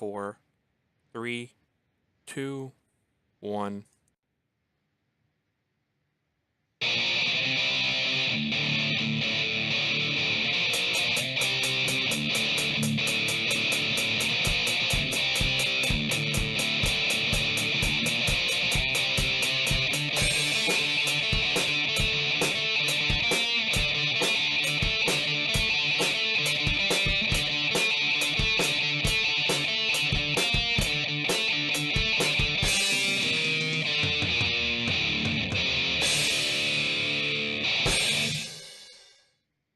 4, 3, 2, 1.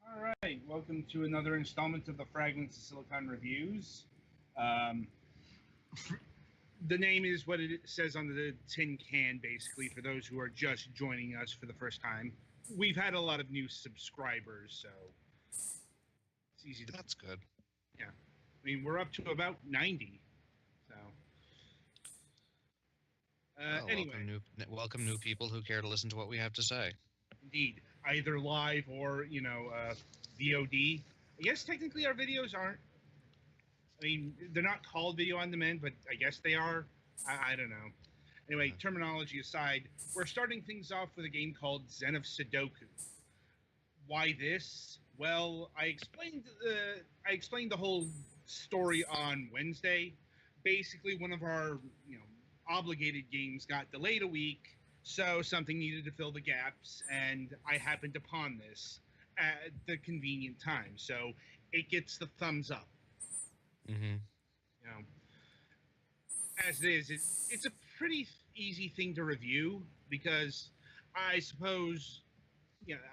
All right, welcome to another installment of the Fragments of Silicon Reviews. The name is what it says on the tin can, basically, for those who are just joining us for the first time. We've had a lot of new subscribers, so it's easy to... That's good. Yeah. I mean, we're up to about 90, so... Anyway. Welcome new people who care to listen to what we have to say. Indeed. Either live or, VOD. I guess technically our videos aren't... I mean, they're not called video on demand, but I guess they are. I don't know. Anyway, terminology aside, we're starting things off with a game called Zen of Sudoku. Why this? Well, I explained the whole story on Wednesday. Basically, one of our obligated games got delayed a week, so something needed to fill the gaps, and I happened upon this at the convenient time. So it gets the thumbs up. Mm-hmm. As it is, it's a pretty easy thing to review because I suppose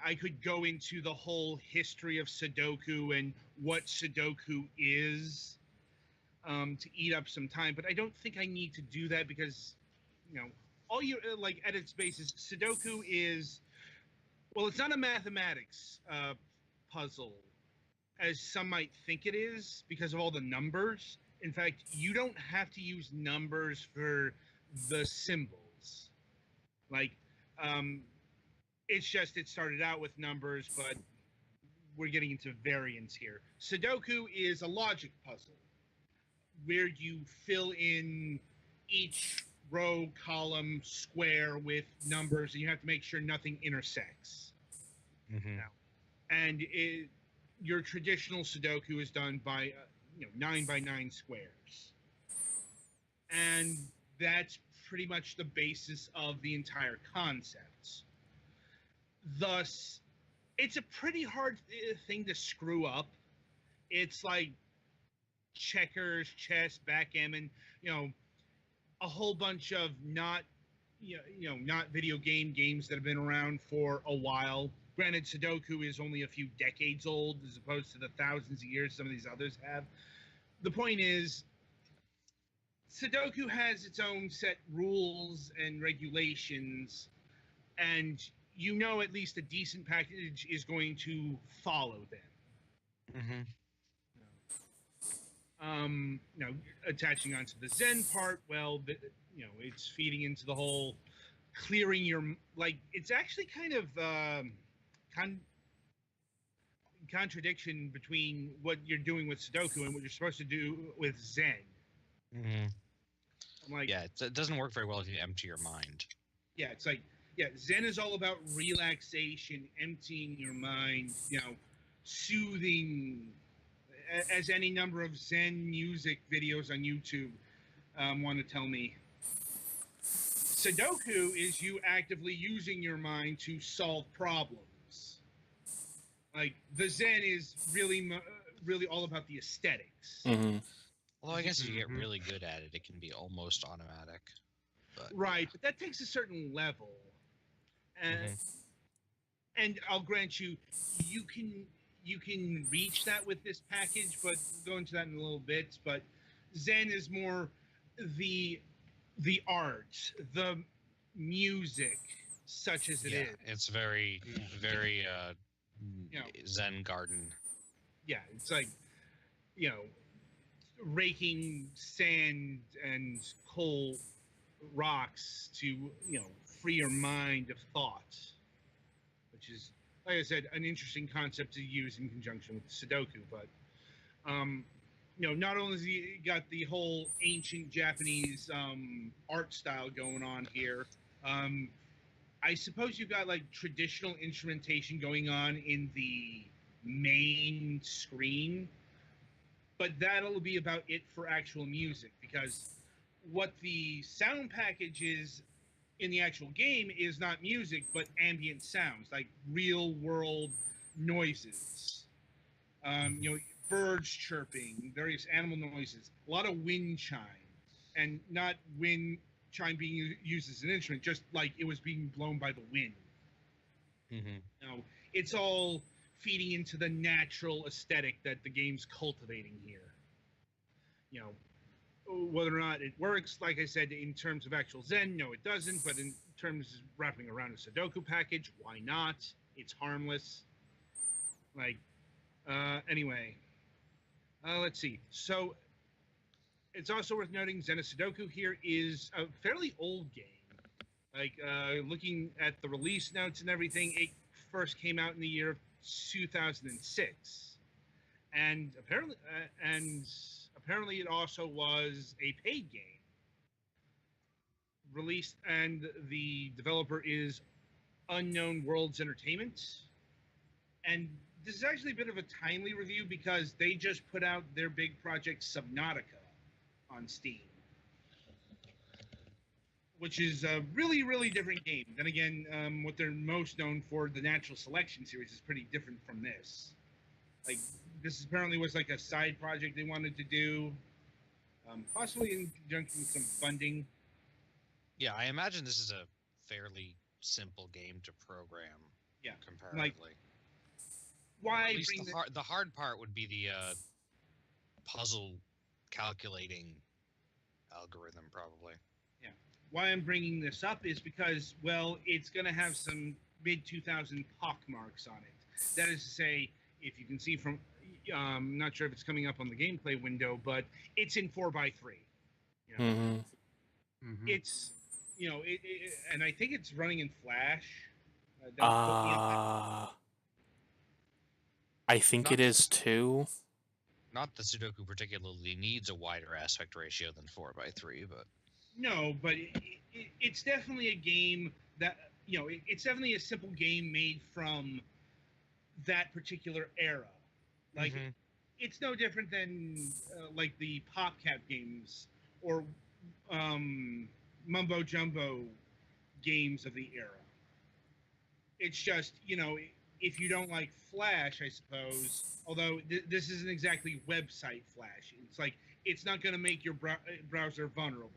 I could go into the whole history of Sudoku and what Sudoku is to eat up some time, but I don't think I need to do that because all you at its basis, Sudoku is, well, it's not a mathematics puzzle as some might think it is because of all the numbers. In fact, you don't have to use numbers for the symbols. It's just it started out with numbers, but we're getting into variants here. Sudoku is a logic puzzle where you fill in each row, column, square with numbers, and you have to make sure nothing intersects. Mm-hmm. And your traditional Sudoku is done by 9 by 9 squares, and that's pretty much the basis of the entire concept. Thus, it's a pretty hard thing to screw up. It's like checkers, chess, backgammon, a whole bunch of not video games that have been around for a while. Granted, Sudoku is only a few decades old as opposed to the thousands of years some of these others have. The point is, Sudoku has its own set rules and regulations, and at least a decent package is going to follow them. Mm-hmm. Attaching onto the Zen part, well, it's feeding into the whole clearing your... it's actually kind of... contradiction between what you're doing with Sudoku and what you're supposed to do with Zen. Mm-hmm. I'm it doesn't work very well if you empty your mind. Yeah, it's Zen is all about relaxation, emptying your mind, soothing, as any number of Zen music videos on YouTube want to tell me. Sudoku is you actively using your mind to solve problems. The Zen is really all about the aesthetics. Mm-hmm. Although I guess if you get really good at it, it can be almost automatic. Right, but that takes a certain level. And I'll grant you can reach that with this package, but we'll go into that in a little bit. But Zen is more the art, the music, such as it is. It's very Zen garden. Yeah, it's raking sand and coal rocks to free your mind of thought, which is, like I said, an interesting concept to use in conjunction with Sudoku. But not only has he got the whole ancient Japanese art style going on here, um, I suppose you've got like traditional instrumentation going on in the main screen, but that'll be about it for actual music because what the sound package is in the actual game is not music but ambient sounds like real world noises. Birds chirping, various animal noises, a lot of wind chime, and not wind chime being used as an instrument, just like it was being blown by the wind. Mm-hmm. It's all feeding into the natural aesthetic that the game's cultivating here. You know, whether or not it works, like I said, in terms of actual Zen, no, it doesn't. But in terms of wrapping around a Sudoku package, why not? It's harmless. Like, anyway, let's see. So it's also worth noting Zen of Sudoku here is a fairly old game. Like, looking at the release notes and everything, it first came out in the year of 2006, and apparently it also was a paid game released, and the developer is Unknown Worlds Entertainment. And this is actually a bit of a timely review because they just put out their big project Subnautica on Steam, which is a really, really different game. Then again, what they're most known for, the Natural Selection series, is pretty different from this. Like, this apparently was like a side project they wanted to do, possibly in conjunction with some funding. Yeah, I imagine this is a fairly simple game to program. Yeah, comparatively. Why at least bring the hard part would be the puzzle calculating algorithm, probably. Yeah. Why I'm bringing this up is because, well, it's going to have some mid 2000 pock marks on it. That is to say, if you can see from, I'm not sure if it's coming up on the gameplay window, but it's in 4x3. You know, Mm-hmm. it's, and I think it's running in Flash. Don't quote me on that. I think it is too. Not that Sudoku particularly needs a wider aspect ratio than 4x3, but No, but it's definitely a game that, it's definitely a simple game made from that particular era. Like, it's no different than like the PopCap games or Mumbo Jumbo games of the era. It's just, if you don't like Flash, I suppose, although this isn't exactly website Flash. It's like, it's not going to make your browser vulnerable.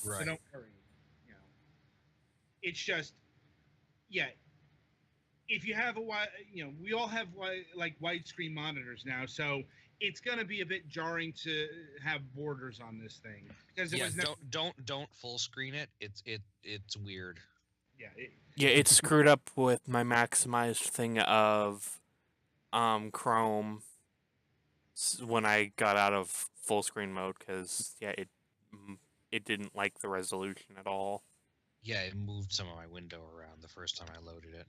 right. So don't worry. It's just, yeah. If you have we all have like widescreen monitors now, so it's going to be a bit jarring to have borders on this thing because it was don't full screen it. It's weird. Yeah. It screwed up with my maximized thing of Chrome when I got out of full screen mode because it didn't like the resolution at all. Yeah, it moved some of my window around the first time I loaded it.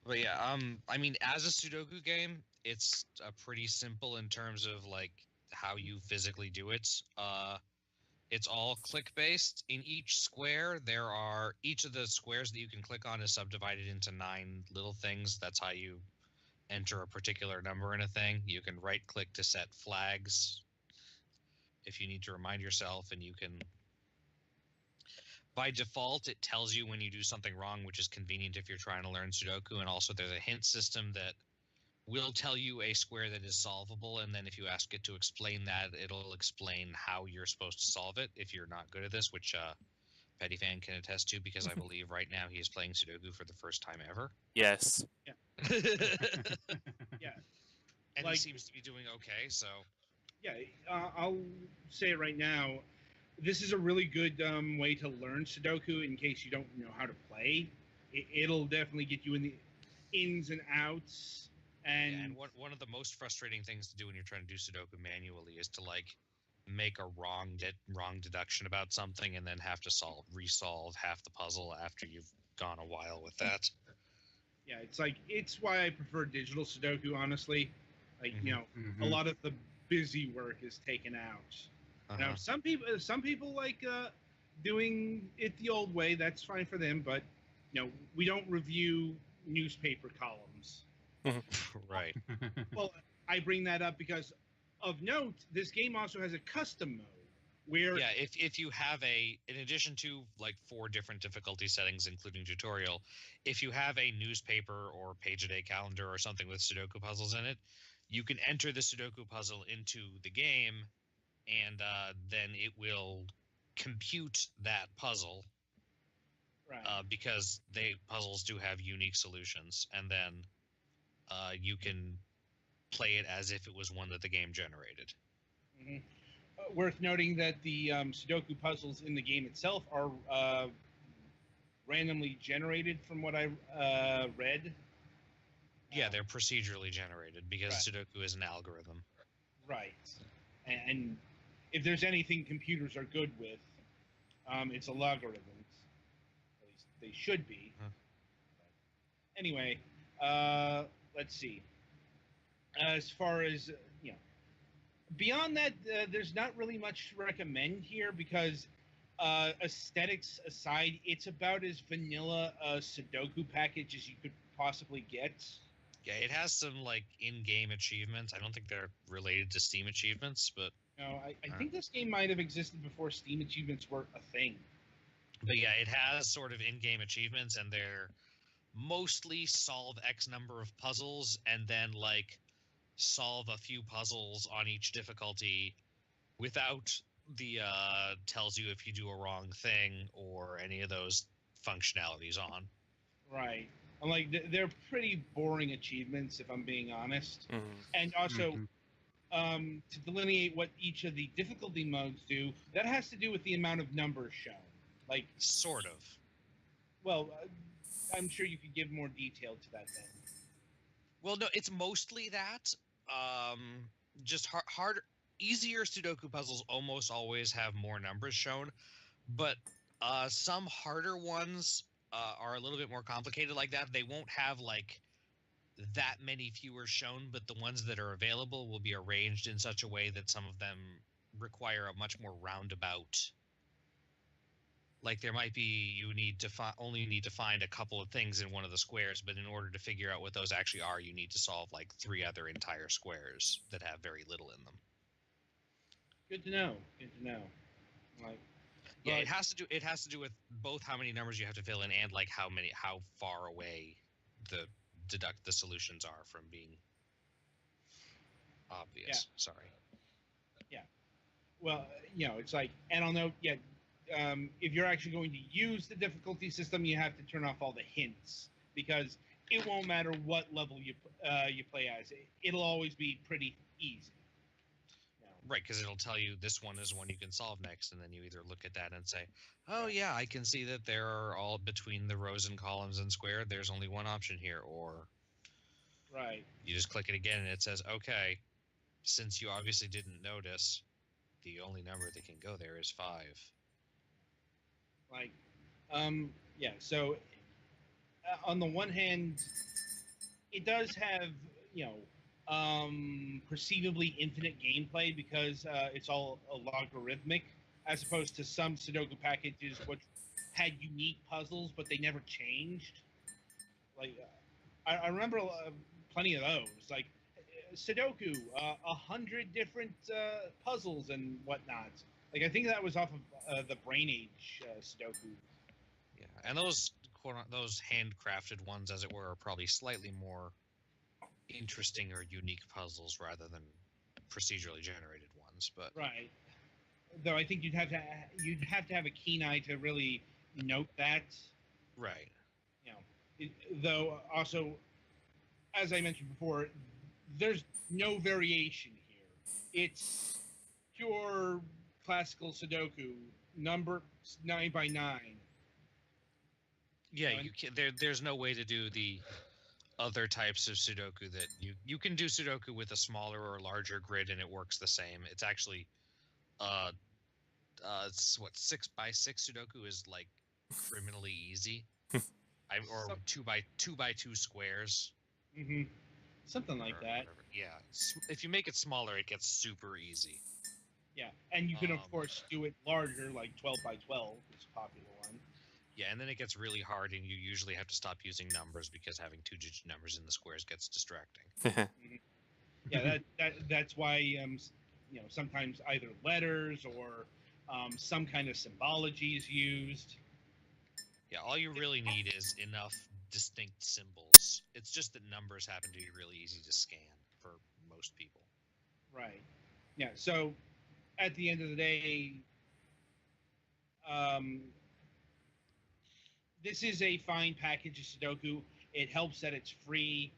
But yeah, I mean, as a Sudoku game, it's pretty simple in terms of like how you physically do it. It's all click based. In each square, each of the squares that you can click on is subdivided into 9 little things. That's how you enter a particular number in a thing. You can right click to set flags if you need to remind yourself, and you can, by default, it tells you when you do something wrong, which is convenient if you're trying to learn Sudoku. And also there's a hint system that will tell you a square that is solvable, and then if you ask it to explain that, it'll explain how you're supposed to solve it if you're not good at this, which Petty Fan can attest to, because I believe right now he is playing Sudoku for the first time ever. Yes. Yeah. Yeah. And he seems to be doing okay, so... Yeah, I'll say it right now. This is a really good way to learn Sudoku in case you don't know how to play. It'll definitely get you in the ins and outs. And one of the most frustrating things to do when you're trying to do Sudoku manually is to like make a wrong deduction about something and then have to resolve half the puzzle after you've gone a while with that. Yeah, it's why I prefer digital Sudoku, honestly. Like Mhm. a lot of the busy work is taken out. Now, some people like doing it the old way. That's fine for them, but we don't review newspaper columns. Right. Well, I bring that up because, of note, this game also has a custom mode where Yeah, if you have in addition to like 4 different difficulty settings, including tutorial, if you have a newspaper or page-a-day calendar or something with Sudoku puzzles in it, you can enter the Sudoku puzzle into the game, and then it will compute that puzzle right. because puzzles do have unique solutions, and then you can play it as if it was one that the game generated. hmm Worth noting that the Sudoku puzzles in the game itself are randomly generated, from what I read. Yeah, they're procedurally generated because Right. Sudoku is an algorithm. Right. And if there's anything computers are good with, it's a logarithms. At least they should be. Huh. Anyway, let's see. As far as beyond that, there's not really much to recommend here because aesthetics aside, it's about as vanilla a Sudoku package as you could possibly get. Yeah, it has some like in-game achievements. I don't think they're related to Steam achievements, but I think this game might have existed before Steam achievements were a thing. yeah, it has sort of in-game achievements, and they're mostly solve X number of puzzles and then like solve a few puzzles on each difficulty without the tells you if you do a wrong thing or any of those functionalities on. Right. I'm like they're pretty boring achievements, if I'm being honest. Mhm. And also, to delineate what each of the difficulty modes do, that has to do with the amount of numbers shown. Like, Sort of. well, I'm sure you could give more detail to that then. Well, no, it's mostly that. Just harder, easier Sudoku puzzles almost always have more numbers shown, but some harder ones are a little bit more complicated like that. They won't have like that many fewer shown, but the ones that are available will be arranged in such a way that some of them require a much more roundabout. Like there might be you need to only need to find a couple of things in one of the squares, but in order to figure out what those actually are, you need to solve like 3 other entire squares that have very little in them. Good to know. Good to know. Like, Yeah, but- it has to do with both how many numbers you have to fill in and like how far away the solutions are from being obvious. Yeah. Sorry. well, it's like, and I'll note, if you're actually going to use the difficulty system, you have to turn off all the hints because it won't matter what level you play as. It'll always be pretty easy. Right, because it'll tell you this one is one you can solve next, and then you either look at that and say, oh yeah, I can see that there are all between the rows and columns and square, there's only one option here, or Right. you just click it again and it says, okay, since you obviously didn't notice, the only number that can go there is 5. Like, yeah. So, on the one hand, it does have perceivably infinite gameplay because it's all logarithmic, as opposed to some Sudoku packages which had unique puzzles but they never changed. Like, I remember plenty of those. Like Sudoku, 100 different puzzles and whatnot. Like I think that was off of the Brain Age Sudoku. Yeah, and those handcrafted ones, as it were, are probably slightly more interesting or unique puzzles rather than procedurally generated ones. But Right. Though I think you'd have to have a keen eye to really note that. right. Though also, as I mentioned before, there's no variation here. It's pure classical Sudoku, number 9 by 9. Yeah, And- you can. There's no way to do the other types of Sudoku that you can do Sudoku with a smaller or larger grid and it works the same. It's actually, it's what 6x6 Sudoku is like criminally easy. Or So- 2x2 squares. hmm something like that. Yeah, if you make it smaller, it gets super easy. Yeah, and you can of Um, course do it larger, like 12 by 12 is a popular one. Yeah, and then it gets really hard, and you usually have to stop using numbers because having two-digit numbers in the squares gets distracting. Mhm. Yeah, that's why sometimes either letters or some kind of symbology is used. Yeah, all you really need is enough distinct symbols. It's just that numbers happen to be really easy to scan for most people. Right. Yeah. So at the end of the day, um, this is a fine package of Sudoku. It helps that it's free.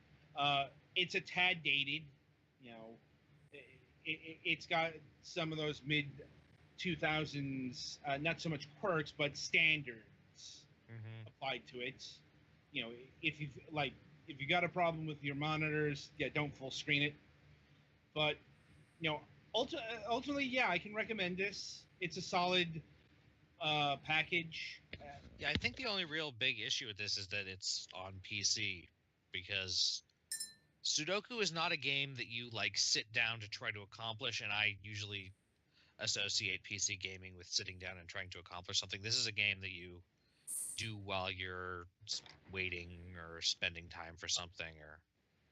It's a tad dated. You know, it's got some of those mid 2000s, not so much quirks, but standards Mm-hmm. applied to it. You know, if you like, if you got a problem with your monitors, yeah, don't full screen it. But you know, ultimately, yeah, I can recommend this. It's a solid package. Yeah, I think the only real big issue with this is that it's on PC because Sudoku is not a game that you like sit down to try to accomplish, and I usually associate PC gaming with sitting down and trying to accomplish something. This is a game that you do while you're waiting or spending time for something or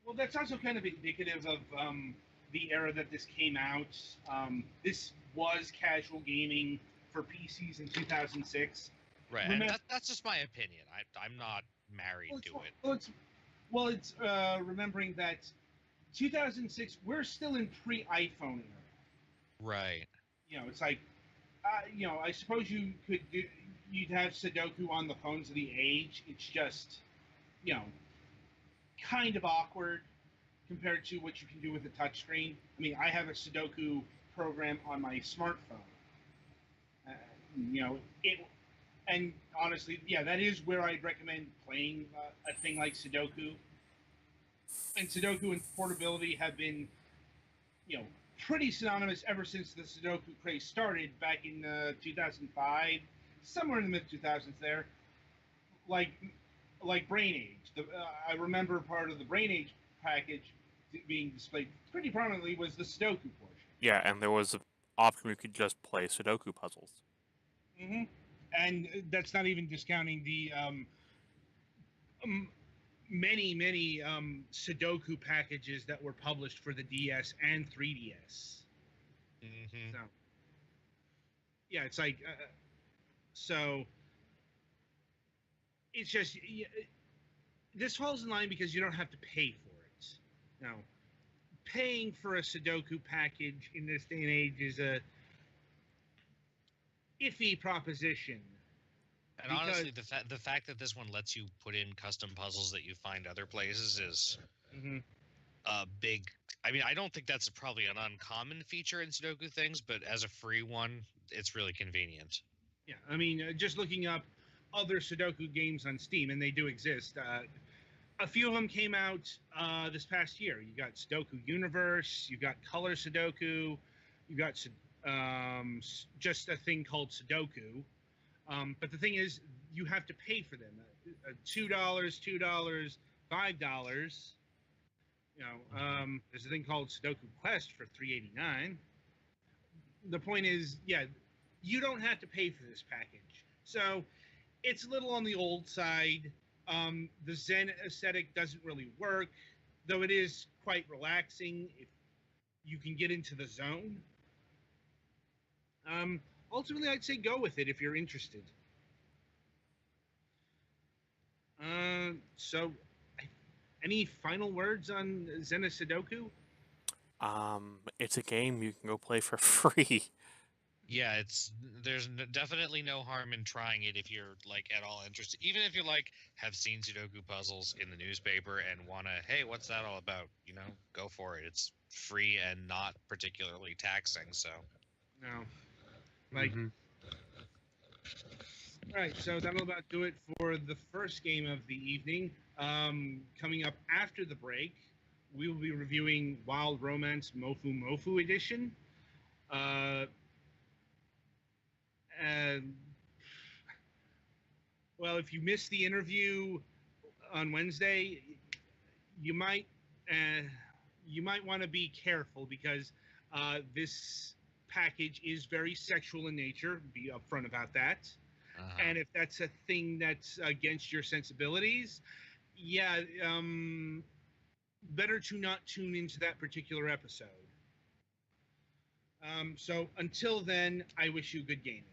Well, that's also kind of indicative of the era that this came out. This was casual gaming for PCs in 2006. right. And Remember, that's just my opinion. I'm not married well, to it. it's remembering that 2006, we're still in pre-iPhone era. Right. You know, it's like, I suppose you'd have Sudoku on the phones of the age. It's just, you know, kind of awkward compared to what you can do with a touchscreen. I mean, I have a Sudoku program on my smartphone. Uh, it, and honestly, yeah, that is where I'd recommend playing a thing like Sudoku. And Sudoku and portability have been, you know, pretty synonymous ever since the Sudoku craze started back in 2005, somewhere in the mid 2000s. There, like Brain Age. I remember part of the Brain Age package being displayed pretty prominently was the Sudoku portion. Yeah, and there was an option we could just play Sudoku puzzles. Hmm. And that's not even discounting the many Sudoku packages that were published for the DS and 3DS. Mm-hmm. So, yeah, it's like so. It's just this falls in line because you don't have to pay for it. Now, paying for a Sudoku package in this day and age is a iffy proposition. And Because honestly, the fact that this one lets you put in custom puzzles that you find other places is Mhm. a big. I mean, I don't think that's probably an uncommon feature in Sudoku things, but as a free one, it's really convenient. Yeah, I mean, just looking up other Sudoku games on Steam, and they do exist. A few of them came out this past year. You got Sudoku Universe, you got Color Sudoku, you got just a thing called Sudoku. But the thing is, you have to pay for them. $2, $2, $5. There's a thing called Sudoku Quest for $3.89. The point is, yeah, you don't have to pay for this package. So it's a little on the old side. The Zen aesthetic doesn't really work, though it is quite relaxing if you can get into the zone. Um, Ultimately, I'd say go with it if you're interested. So, any final words on Zen of Sudoku? It's a game you can go play for free. Yeah, there's definitely no harm in trying it if you're like at all interested. Even if you like have seen Sudoku puzzles in the newspaper and wanna, hey, what's that all about? You know, go for it. It's free and not particularly taxing. So No. Like, Mm-hmm. all right, so that'll about do it for the first game of the evening. Coming up after the break, we will be reviewing Wild Romance Mofu Mofu Edition. Uh, and, well, if you missed the interview on Wednesday, you might you might want to be careful because this package is very sexual in nature. Be upfront about that. And if that's a thing that's against your sensibilities, yeah, better to not tune into that particular episode. So until then, I wish you good gaming.